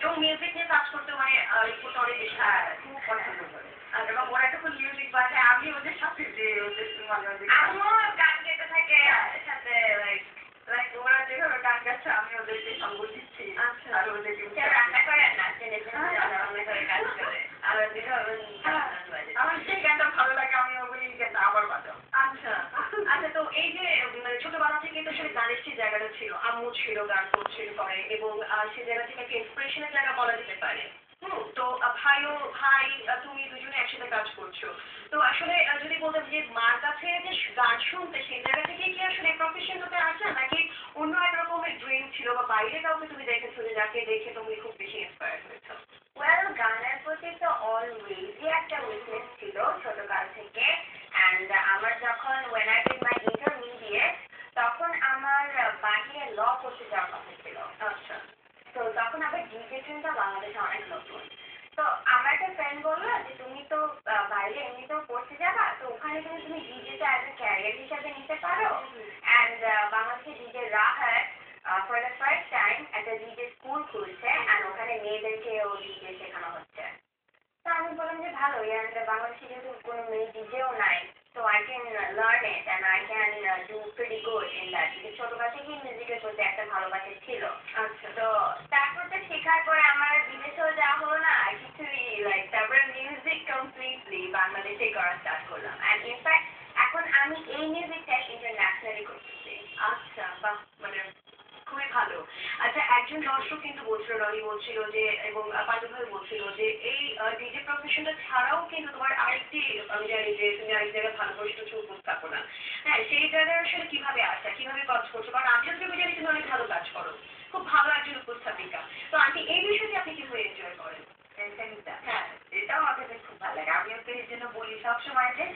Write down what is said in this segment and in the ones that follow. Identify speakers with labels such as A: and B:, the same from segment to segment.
A: এবং মিউজিক নিয়ে কাজ করতে মানে রিপোর্ট অনেক বেশি
B: খুব পছন্দ করে।
A: এবং ওরা যখন মিউজিক বাজে আমি ওদের সাথে যে ওদের আমিও গান গেতে থাকে সাথে লাইক ওরা যেভাবে গান গাচ্ছে আমি ওদেরকে সঙ্গ দিচ্ছি।
B: আচ্ছা।
A: আর ওদেরকে
B: রান্না করে না রান্না করে কাজ করে আবার যেভাবে
A: আমার যে গানটা ভালো লাগে আমি ওগুলি গানটা আবার বাজাও।
B: আচ্ছা আচ্ছা। তো এই যে ছোটবেলা থেকে তো আসলে গানের সেই জায়গাটা ছিল, আম্মু ছিল গান করছিল করে এবং সেই জায়গা থেকে একটা ইন্সপিরেশনের জায়গা বলা যেতে পারে। তো ভাই তুমি দুজনে একসাথে কাজ করছো। তো আসলে যদি বলতাম যে মার কাছে যে গান শুনতে সেই জায়গা থেকে কি আসলে প্রফেশনটাতে আসে নাকি অন্য এক রকমের ড্রিম ছিল বা বাইরে কাউকে তুমি দেখেছো যে যাকে দেখে তুমি খুব বেশি ইন্সপায়ার হয়েছো?
C: ওয়েল গানের প্রতি তো অলওয়েজই একটা উইকনেস ছিল ছোটকাল থেকে। অ্যান্ড আমার যখন when I did my intermediate তখন আমার বাহিরে ল করতে যাওয়ার কথা ছিল।
B: আচ্ছা।
C: তো তখন আবার ডিজে ট্রেনটা বাংলাদেশে অনেক নতুন। তো আমার একটা ফ্রেন্ড বললো যে তুমি তো বাইরে এমনিতেও পড়তে যাবা, তো ওখানে তুমি ডিজেটা অ্যাজ এ ক্যারিয়ার হিসাবে নিতে পারো। অ্যান্ড বাংলাদেশে DJ Rahat for the first time একটা ডিজে স্কুল খুলছে অ্যান্ড ওখানে মেয়েদেরকেও ডিজে শেখানো হচ্ছে। তো আমি বললাম যে ভালোই, অ্যান্ড বাংলাদেশে যেহেতু কোনো মেয়ে ডিজেও নাই, so I can learn it and I can do pretty good in that. ছোটবেলা থেকেই মিউজিকের প্রতি একটা ভালোবাসা ছিল।
B: আচ্ছা।
C: তো তারপর তো শেখার পরে আমার বিদেশেও যাওয়া হলো না কিছুই, লাইক তারপরে মিউজিক কমপ্লিটলি বাংলাদেশে করা স্টার্ট করলাম। অ্যান্ড ইনফ্যাক্ট এখন আমি এই মিউজিকটা ইন্টারন্যাশনালি করতেছি।
B: আচ্ছা বাহ, মানে খুবই ভালো। আচ্ছা, একজন দর্শক কিন্তু বলছিল, রনি বলছিল যে এবং পাণ্ডব ভাই বলছিল যে এই ডিজে প্রফেশনটা ছাড়াও কিন্তু তোমার আরেকটি, আমি জানি যে তুমি আরেক জায়গায় ভালো বসেছো উপস্থাপনা, হ্যাঁ সেই জায়গায় আসলে কিভাবে আসা, কিভাবে কাজ করছো? কারণ আমি যতটুকু জানি তুমি অনেক ভালো কাজ করো, খুব ভালো একজন উপস্থাপিকা। তো আন্টি এই বিষয়টি আপনি কিভাবে এনজয় করেন?
A: হ্যাঁ, এটাও আমার কাছে খুব ভালো লাগে। আমি ওকে এই জন্য বলি সবসময় যে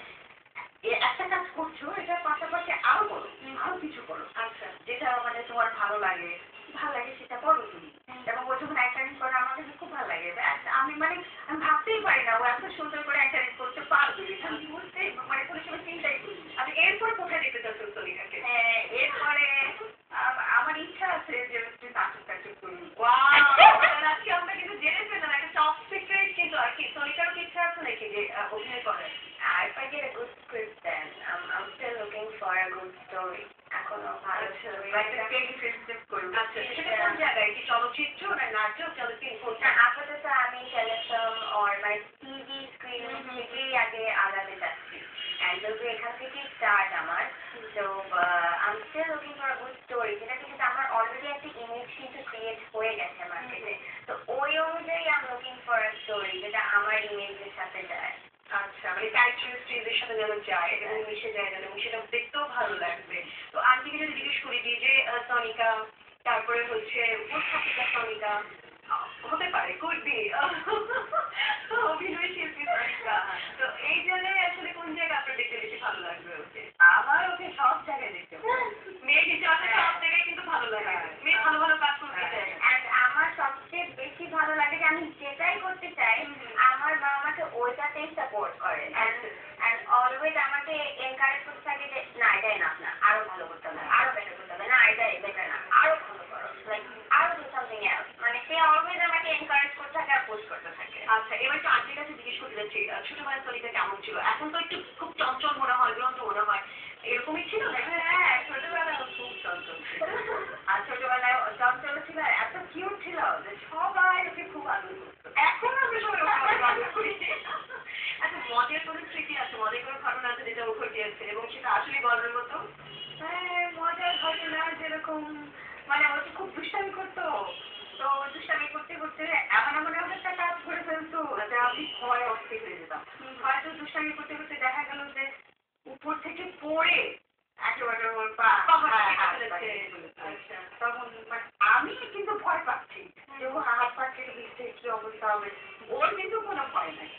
A: একটা কাজ করছো এটার পাশাপাশি আরো করো, আরো কিছু করো।
B: আচ্ছা।
A: যেটা মানে তোমার ভালো লাগে সেটা করো তুমি। এবং ও যখন অ্যাক্টিং করে আমার কাছে খুব ভালো লাগে। আমি ভাবতেই পারি না ও এত সুন্দর করে অ্যাক্টিং করতে পারবে। আমি বলতে মানে কোনো সময় চিন্তাই করি।
B: আচ্ছা, এরপরে কোথায় দেখতে চাচ্ছেন সনিকাকে?
A: হ্যাঁ, এরপরে আমার ইচ্ছা আছে যে একটু নাটক করি।
B: আজকে আমরা কিন্তু জেনে ফেললাম একটা টপ সিক্রেট, কিন্তু আর কি সনিকারও ইচ্ছা আছে নাকি যে অভিনয় করেন?
C: If I get a good script then I'm still looking for a good story. এখনো ভালো story
B: আচ্ছা, সেটা কোন জায়গায়? কি চলচ্চিত্র না নাটক, চলচ্চিত্র?
C: আপাতত আমি Telefilm or my TV screen থেকেই আগে আগাতে চাচ্ছি। And যেহেতু এখান থেকেই স্টার্ট আমার, so I'm still looking for a good story, যেটা কিন্তু আমার অলরেডি একটা ইমেজ কিন্তু ক্রিয়েট হয়ে গেছে মার্কেটে। তো ওই অনুযায়ী I'm looking for a story যেটা আমার ইমেজের সাথে যায়।
B: আচ্ছা, মানে ক্যারেক্টারিস্টিক্সের সাথে যেন যায় এবং মিশে যায় যেন, এবং সেটা দেখতেও ভালো লাগবে। তো আন্টিকে যদি জিজ্ঞেস করি যে সনিকা, তারপরে হচ্ছে উপস্থাপিকা সনিকা, হতে পারে কুড বি অভিনয় শিল্পী সনিকা, তো এই জায়গায় আসলে কোন জায়গায় আপনার দেখতে বেশি ভালো লাগবে? ওকে
A: আমার ওকে সব জায়গায় দেখতে
B: মেয়ে হিসাবে সব জায়গায় কিন্তু ভালো লাগে, মেয়ে ভালো ভালো কাজ করতে চায়।
C: And আমার সবচেয়ে বেশি ভালো লাগে যে আমি যেটাই করতে চাই আমার মা আমাকে ওইটাতেই সাপোর্ট করে and always আমাকে এনকারেজ করতে থাকে যে না এটাই না, আরো ভালো করতে হবে, আরো বেটার করতে হবে, না এটাই বেটার না, আরো ভালো করো, লাইক আরো ডু সামথিং এলস। মানে সে অলওয়েজ আমাকে এনকারেজ করতে থাকে আর পুশ করতে থাকে।
B: আচ্ছা, এবার একটু আন্টির কাছে জিজ্ঞেস করতে যাচ্ছি, ছোটবেলায় সনিকা কেমন ছিল? এখন তো একটু খুব চঞ্চল মনে হয়, দুরন্ত মনে হয়, এরকমই ছিল না?
A: হ্যাঁ, ছোটবেলায় খুব চঞ্চল ছিল। আর ছোটবেলায় চঞ্চল ছিল, এত কিউট ছিল যে সবাই ওকে খুব আদর করতো।
B: এখন আমরা সবাই ওকে আদর করি। আচ্ছা, মজার কোনো স্মৃতি আছে, মজার কোনো ঘটনা আছে যেটা ও ঘটিয়েছে এবং সেটা আসলে গল্পের মতো?
A: হ্যাঁ, মজার ঘটনা যেরকম মানে ও তো খুব দুষ্টামি করতো। তো দুষ্টামি করতে করতে এমন একটা কাজ করে ফেলতো যে আমি ভয়ে অস্থির হয়ে যেতাম। হয়তো দুষ্টামি করতে করতে দেখা গেল যে উপর থেকে পড়ে একেবারে ওর পা
B: আচ্ছা,
A: তখন মানে আমি কিন্তু ভয় পাচ্ছি যে ও হাত পা কেটে দিচ্ছে, কি অবস্থা হবে। ওর কিন্তু কোনো ভয় নাই,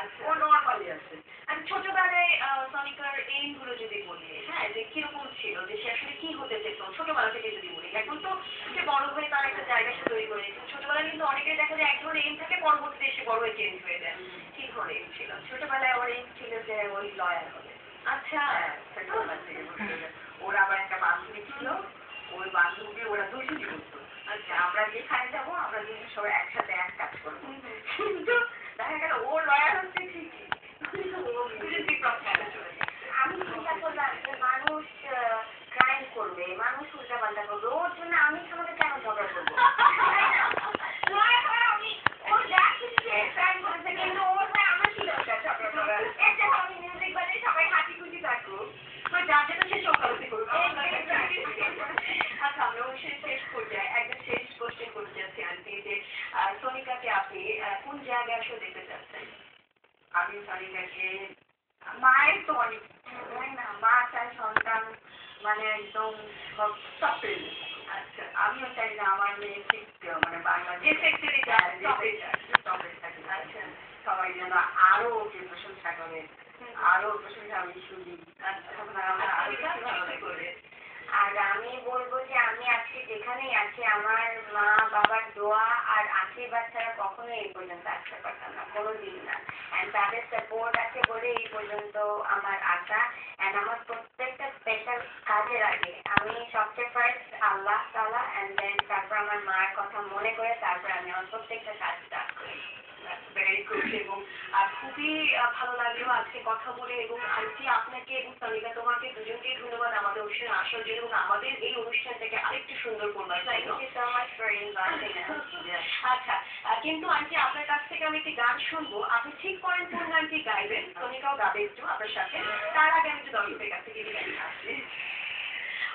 B: আচ্ছা।
A: ও নর্মালি আছে।
B: আমি ছোটবেলায় সনিকার এইম গুলো যদি বলি, হ্যাঁ, যে কিরকম ছিল, যে সে আসলে কি হতে চেত ছোটবেলা থেকে যদি বলি, এখন তো সে বড় হয়ে তার একটা জায়গা সে তৈরি করে নিয়েছে। ছোটবেলায় কিন্তু অনেকেই দেখা যায় এক ধরনের এইম থাকে, পরবর্তীতে এসে বড় হয়ে চেঞ্জ হয়ে যায়। কি ধরনের এইম ছিল?
A: ছোটবেলায় ওর এইম ছিল যে ওই লয়ার হবে।
B: আচ্ছা।
A: ছোটবেলা থেকে ওর আবার একটা বান্ধবী ছিল, ওই বান্ধবী ওরা দুজনই করতো। আচ্ছা, আমরা যেখানে যাবো আমরা দুজন সবাই একসাথে মালিকাকে মায়ের তো অনেক তাই না, মা চায় সন্তান মানে একদম সব পেয়ে। আচ্ছা, আমিও চাই না আমার মেয়ে ঠিক মানে বাংলাদেশ থাকে। আচ্ছা, সবাই যেন আরো ওকে প্রশংসা করে, আরো প্রশংসা আমি শুনি।
C: আর আমি বলবো যে আমি আজকে যেখানেই আছি আমার মা বাবার দোয়া আর আশীর্বাদ ছাড়া কখনোই এই পর্যন্ত আসতে পারতাম না, কোনোদিন না। অ্যান্ড তাদের সাপোর্ট আছে বলে এই পর্যন্ত আমার আসা। অ্যান্ড আমার প্রত্যেকটা স্পেশাল কাজের আগে আমি সবচেয়ে ফার্স্ট আল্লাহ তাআলা অ্যান্ড দেন তারপর আমার মায়ের কথা মনে করে তারপর আমি আমার প্রত্যেকটা কাজ স্টার্ট করি।
B: Very good. এবং খুবই ভালো লাগলো আজকে কথা বলে। এবং আন্টি আপনাকে এবং সানিকা তোমাকে দুজনকেই ধন্যবাদ আমাদের অনুষ্ঠানে আসার জন্য এবং আমাদের এই অনুষ্ঠানটাকে আরেকটু সুন্দর করবার জন্য।
C: Thank you so much for inviting us.
B: আচ্ছা, কিন্তু আন্টি আপনার কাছ থেকে আমি একটি গান শুনবো, আপনি ঠিক করেন কোন গানটি গাইবেন। সোনিকাও গাবে একটু আপনার সাথে, তার আগে আমি একটু দর্শকের কাছ থেকে গান আসছি।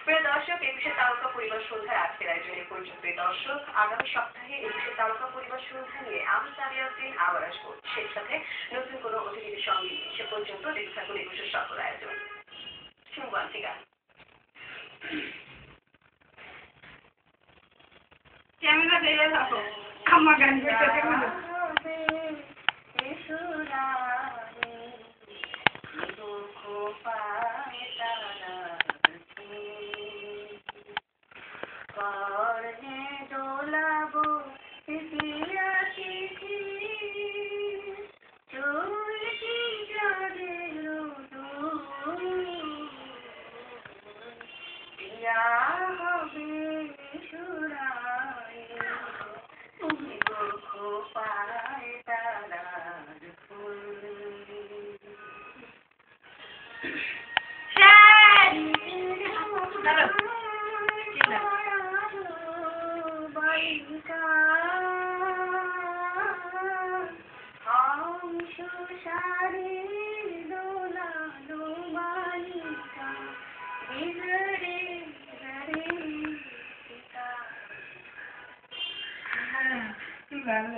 B: প্রিয় দর্শক, একুশে তারকা পরিবার সন্ধ্যার আজকের আয়োজনে পর্যন্তই। দর্শক, আগামী সপ্তাহে একুশে তারকা পরিবার সন্ধ্যা নিয়ে আমি সাবিয়া সিং আবার আসবো, সেই সাথে নতুন কোনো অতিথিদের সঙ্গে। সে পর্যন্ত দেখতে থাকুন একুশের সকল আয়োজন। শুনবো আন্টি গান।
A: ক্যামেরা দিয়ে থাকো, আমার গান করতে ক্যামেরা ভালো